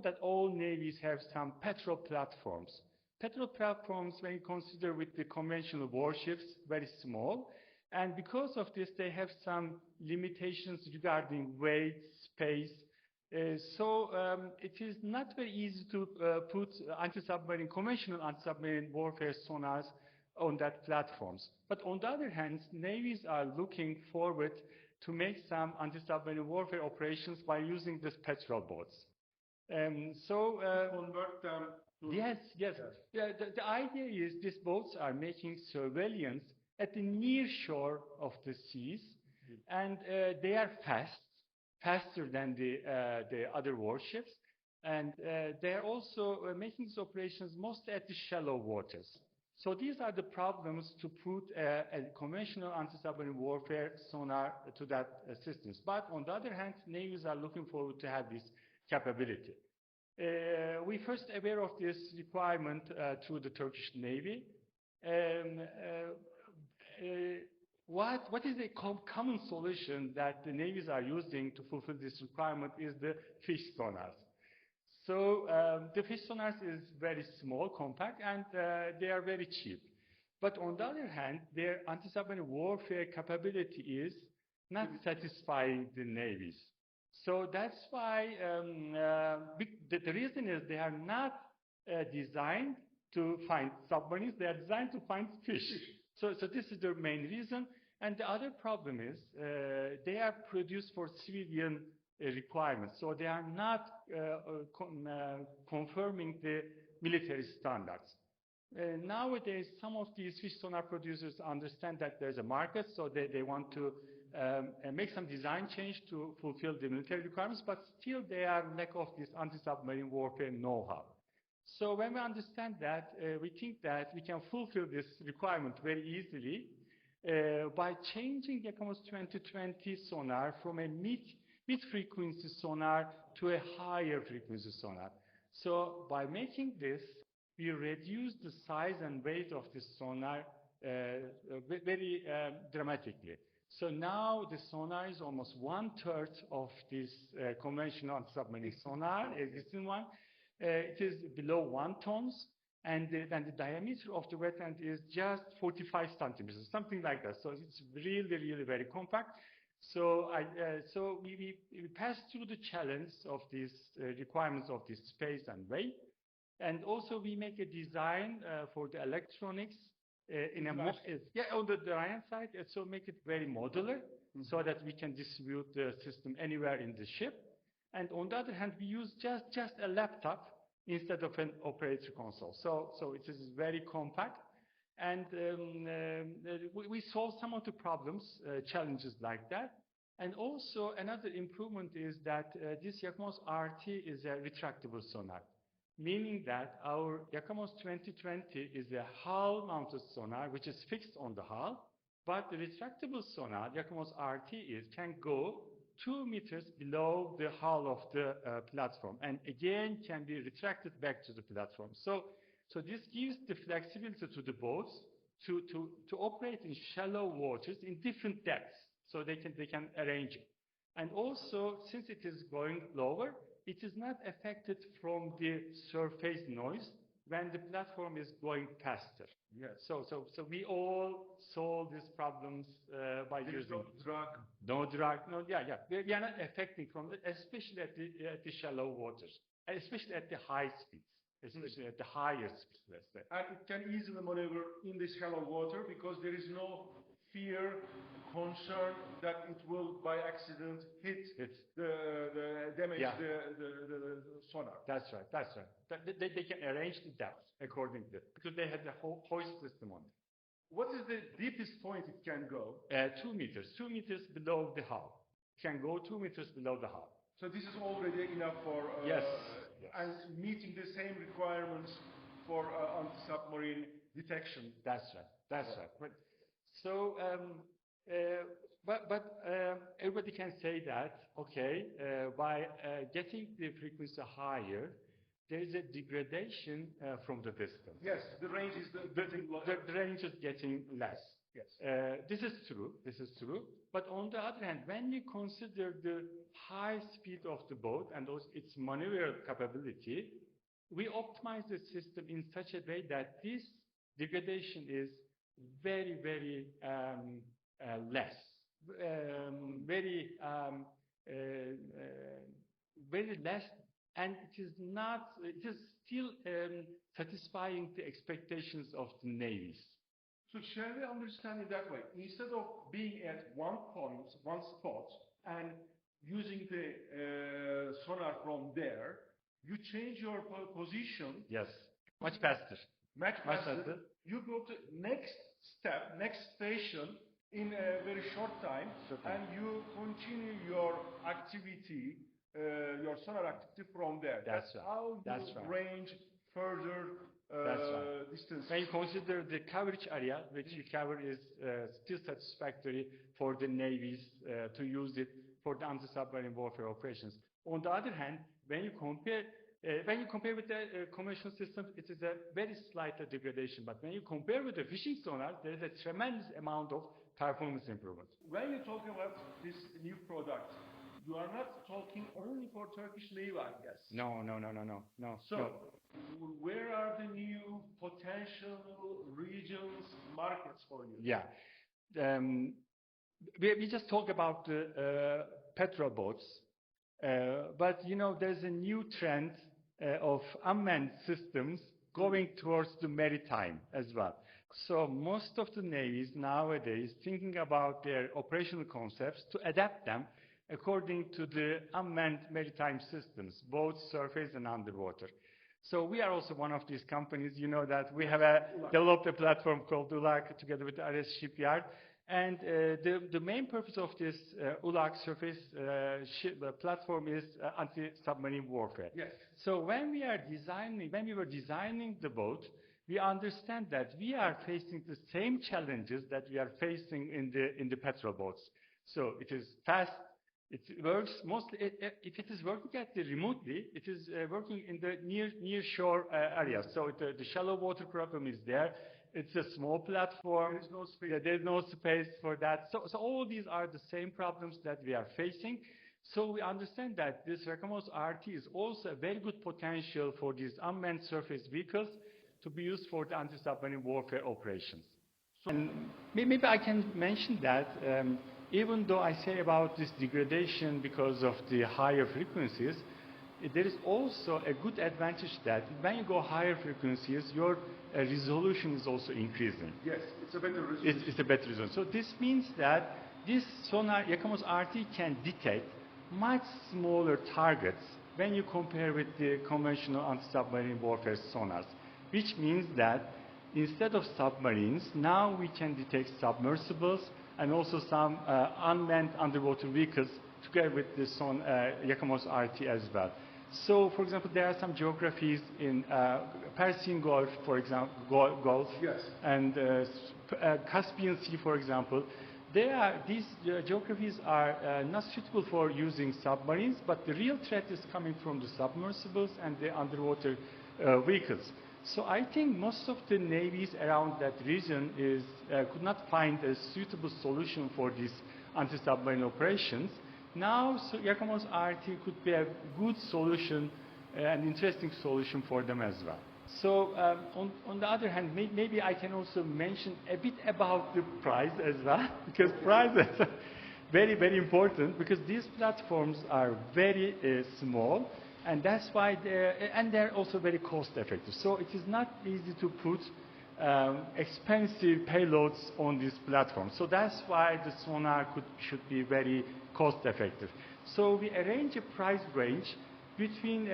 know that all navies have some petrol platforms. Petrol platforms, when you consider with the conventional warships, very small. And because of this, they have some limitations regarding weight, space. It is not very easy to put anti-submarine, conventional anti-submarine warfare sonars on that platforms. But on the other hand, navies are looking forward to make some anti-submarine warfare operations by using these petrol boats. Convert them to... Yes. The idea is these boats are making surveillance at the near shore of the seas, and they are faster than the other warships, and they are also making these operations mostly at the shallow waters. So these are the problems to put a conventional anti-submarine warfare sonar to that systems. But on the other hand, navies are looking forward to have this capability. We first aware of this requirement through the Turkish Navy. What is the common solution that the navies are using to fulfill this requirement is the fish sonars. So the fish sonars is very small, compact, and they are very cheap. But on the other hand, their anti-submarine warfare capability is not satisfying the navies. So that's why the reason is they are not designed to find submarines, they are designed to find fish. So this is the main reason. And the other problem is they are produced for civilian requirements. So they are not confirming the military standards. Nowadays, some of these fish sonar producers understand that there's a market, so they want to make some design change to fulfill the military requirements, but still they are lack of this anti-submarine warfare know-how. So when we understand that, we think that we can fulfill this requirement very easily by changing Yakamos 2020 sonar from a mid-frequency sonar to a higher frequency sonar. So by making this, we reduce the size and weight of the sonar very dramatically. So now the sonar is almost 1/3 of this conventional anti-submarine sonar, existing one. It is below 1 ton, and then the diameter of the wetland is just 45 centimeters, something like that. So it's really very compact. So we pass through the challenge of these requirements of this space and weight, and also we make a design for the electronics in a on the Ryan side, so make it very modular, so that we can distribute the system anywhere in the ship. And on the other hand, we use just a laptop instead of an operator console. So it is very compact, and we solve some of the problems, challenges like that. And also another improvement is that this Yakamos RT is a retractable sonar, meaning that our Yakamos 2020 is a Hull Mounted Sonar, which is fixed on the hull, but the retractable sonar, Yakamos RT, can go 2 meters below the hull of the platform, and again can be retracted back to the platform. So this gives the flexibility to the boats to operate in shallow waters in different depths, so they can arrange it. And also, since it is going lower, it is not affected from the surface noise when the platform is going faster. Yes. So we all solve these problems by using no drag. We are not affecting from it, especially at the shallow waters, especially at the high speeds, especially at the higher speeds, let's say. And it can easily maneuver in this shallow water because there is no fear, concern that it will by accident hit the damage the sonar. That's right. They can arrange the depth accordingly because they have the whole hoist system on it. What is the deepest point it can go? 2 meters. 2 meters below the hull. It can go 2 meters below the hull. So this is already enough for yes. And meeting the same requirements for anti-submarine detection. That's right. But, so, everybody can say that, okay, by getting the frequency higher, there is a degradation from the distance. Yes, the range is the range is getting less. Yes. This is true. This is true. But on the other hand, when we consider the high speed of the boat and also its maneuver capability, we optimize the system in such a way that this degradation is very, very less, very less, and it is not. It is still satisfying the expectations of the navies. So shall we understand it that way? Instead of being at one point, one spot, and using the sonar from there, you change your position. Yes, much faster. Much faster. You go to next step, next station in a very short time, and you continue your activity, your sonar activity from there. That's right. How you range further distance. When you consider the coverage area, which you cover is still satisfactory for the navies to use it for the anti-submarine warfare operations. On the other hand, when you compare with the conventional systems, it is a very slight degradation. But when you compare with the fishing sonar, there is a tremendous amount of performance improvement. When you talk about this new product, you are not talking only for Turkish Navy, I guess. No. So, where are the new potential regions, markets for you? Yeah. We just talk about the petrol boats, but you know there's a new trend of unmanned systems going towards the maritime as well. So most of the navies nowadays thinking about their operational concepts to adapt them according to the unmanned maritime systems, both surface and underwater. So we are also one of these companies. You know that we have developed a platform called ULAQ together with Ares Shipyard. And the main purpose of this ULAQ surface platform is anti-submarine warfare. Yes. So when we were designing the boat, we understand that we are facing the same challenges that we are facing in the petrol boats. So it is fast. It works mostly, if it is working remotely, it is working in the near shore area. So the shallow water problem is there. It's a small platform. There is no space. There's no space for that. So all these are the same problems that we are facing. So we understand that this Yakamos RT is also a very good potential for these unmanned surface vehicles to be used for the anti-submarine warfare operations. So, and maybe I can mention that even though I say about this degradation because of the higher frequencies, there is also a good advantage that when you go higher frequencies, your resolution is also increasing. Yes, it's a better resolution. It's a better resolution. So this means that this sonar, Yakamos RT, can detect much smaller targets when you compare with the conventional anti-submarine warfare sonars, which means that instead of submarines, now we can detect submersibles and also some unmanned underwater vehicles together with the Yakamos RT as well. So, for example, there are some geographies in Persian Gulf, for example, Gulf, yes, and Caspian Sea, for example. These geographies are not suitable for using submarines, but the real threat is coming from the submersibles and the underwater vehicles. So I think most of the navies around that region could not find a suitable solution for these anti-submarine operations. Now, so Yakamos RT could be a good solution, an interesting solution for them as well. So, on the other hand, maybe I can also mention a bit about the price as well, because price is very, very important, because these platforms are very small, and that's why they're also very cost-effective. So it is not easy to put expensive payloads on this platform. So that's why the sonar should be very cost-effective. So we arrange a price range between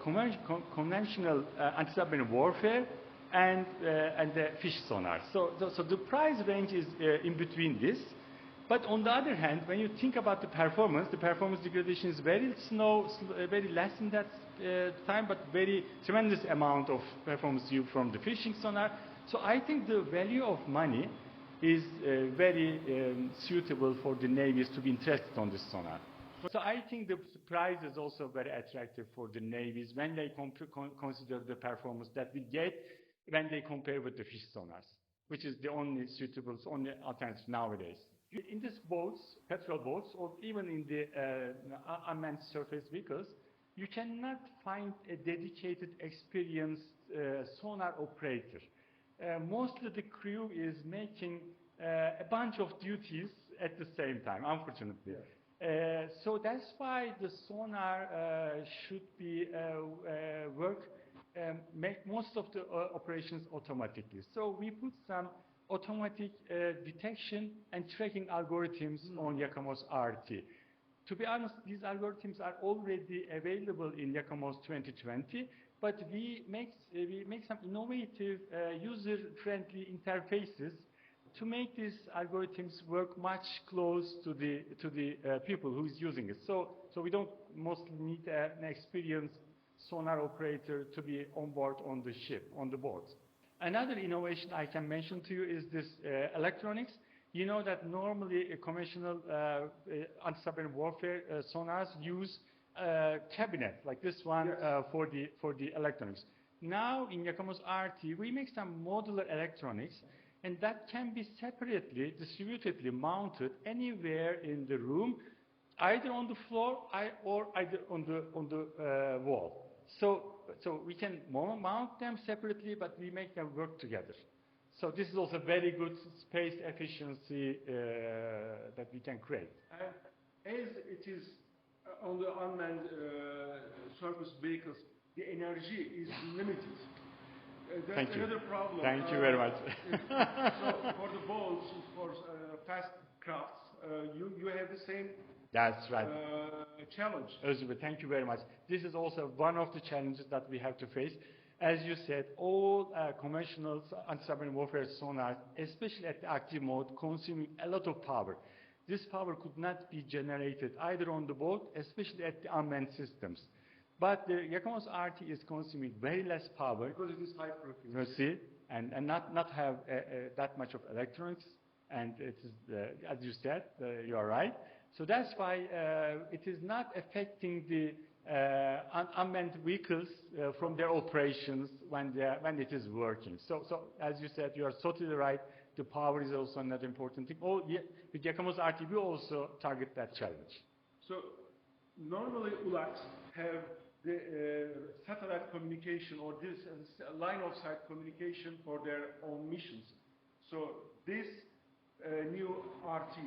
conventional anti-submarine warfare and the fish sonar. So the price range is in between this. But on the other hand, when you think about the performance degradation is very slow, very less in that time, but very tremendous amount of performance due from the fishing sonar. So I think the value of money is very suitable for the navies to be interested on this sonar. So I think the price is also very attractive for the navies when they consider the performance that we get when they compare with the fish sonars. which is the only suitable, only alternative nowadays. In these boats, petrol boats, or even in the unmanned surface vehicles, you cannot find a dedicated, experienced sonar operator. Mostly the crew is making a bunch of duties at the same time, unfortunately. Yeah. So that's why the sonar should be make most of the operations automatically. So we put some automatic detection and tracking algorithms on Yakamos RT. To be honest, these algorithms are already available in Yakamos 2020, but we make some innovative, user-friendly interfaces to make these algorithms work much close to the people who is using it. So we don't mostly need an experienced sonar operator to be on board on the ship, on the boat. Another innovation I can mention to you is this electronics. You know that normally a conventional anti-submarine warfare sonars use cabinet like this one. Yes. For the electronics. Now in Yakamos RT we make some modular electronics, and that can be separately, distributedly mounted anywhere in the room, either on the floor or either on the wall. So we can mount them separately, but we make them work together. So this is also very good space efficiency that we can create. As it is on the unmanned surface vehicles, the energy is limited. That's another problem. Thank you very much. So for the boats, for fast crafts, you have the same. That's right. Challenge. Özgür, thank you very much. This is also one of the challenges that we have to face. As you said, all conventional anti-submarine warfare sonars, especially at the active mode, consuming a lot of power. This power could not be generated either on the boat, especially at the unmanned systems. But the Yakamos RT is consuming very less power because it is high frequency, and not have that much of electronics, and it is as you said, you are right. So that's why it is not affecting the unmanned vehicles from their operations when it is working. So as you said, you are totally right. The power is also another important thing. With Yakamos RT, we also target that challenge. So normally ULAQs have the satellite communication or this line of sight communication for their own missions. So this new RT,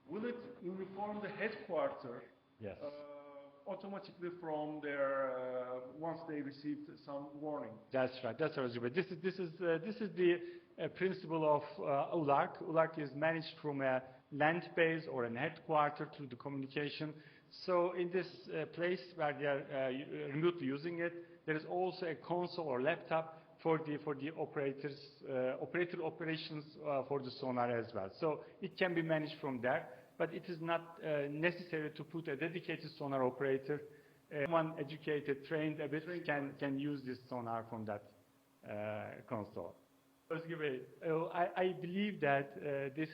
will it inform the headquarters? Yes. Automatically from their once they received some warning. That's right. That's right. This is the principle of ULAQ. ULAQ is managed from a land base or a headquarters to the communication. So in this place where they are remotely using it, there is also a console or laptop for the operator operations for the sonar as well. So it can be managed from there. But it is not necessary to put a dedicated sonar operator. One educated, trained a bit can use this sonar from that console. I believe that this.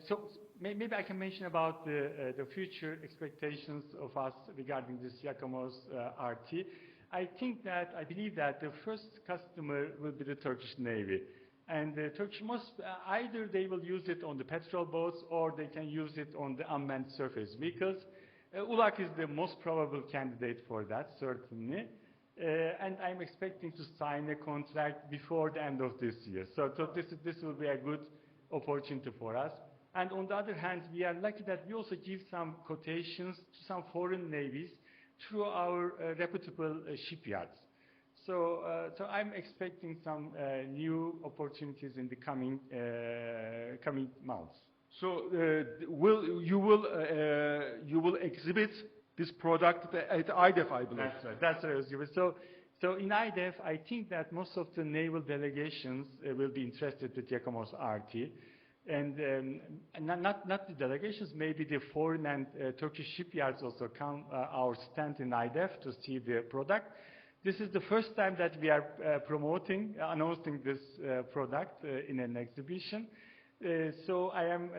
So maybe I can mention about the future expectations of us regarding this Yakamos RT. I believe that the first customer will be the Turkish Navy. And the Turkish either they will use it on the petrol boats or they can use it on the unmanned surface vehicles. ULAQ is the most probable candidate for that, certainly. And I'm expecting to sign a contract before the end of this year. So this will be a good opportunity for us. And on the other hand, we are lucky that we also give some quotations to some foreign navies through our reputable shipyards. So I'm expecting some new opportunities in the coming months. So you will exhibit this product at IDEF, I believe. That's right. So in IDEF, I think that most of the naval delegations will be interested with Yakamos RT, and not the delegations, maybe the foreign and Turkish shipyards also come our stand in IDEF to see the product. This is the first time that we are announcing this product in an exhibition. So I am,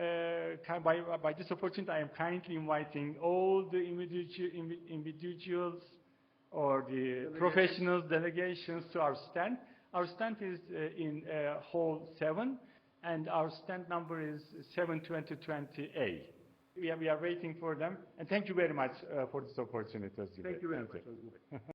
by this opportunity, I am kindly inviting all the individuals or the professionals, delegations to our stand. Our stand is in Hall 7, and our stand number is 72020A. We are waiting for them, and thank you very much for this opportunity. Thank you very much.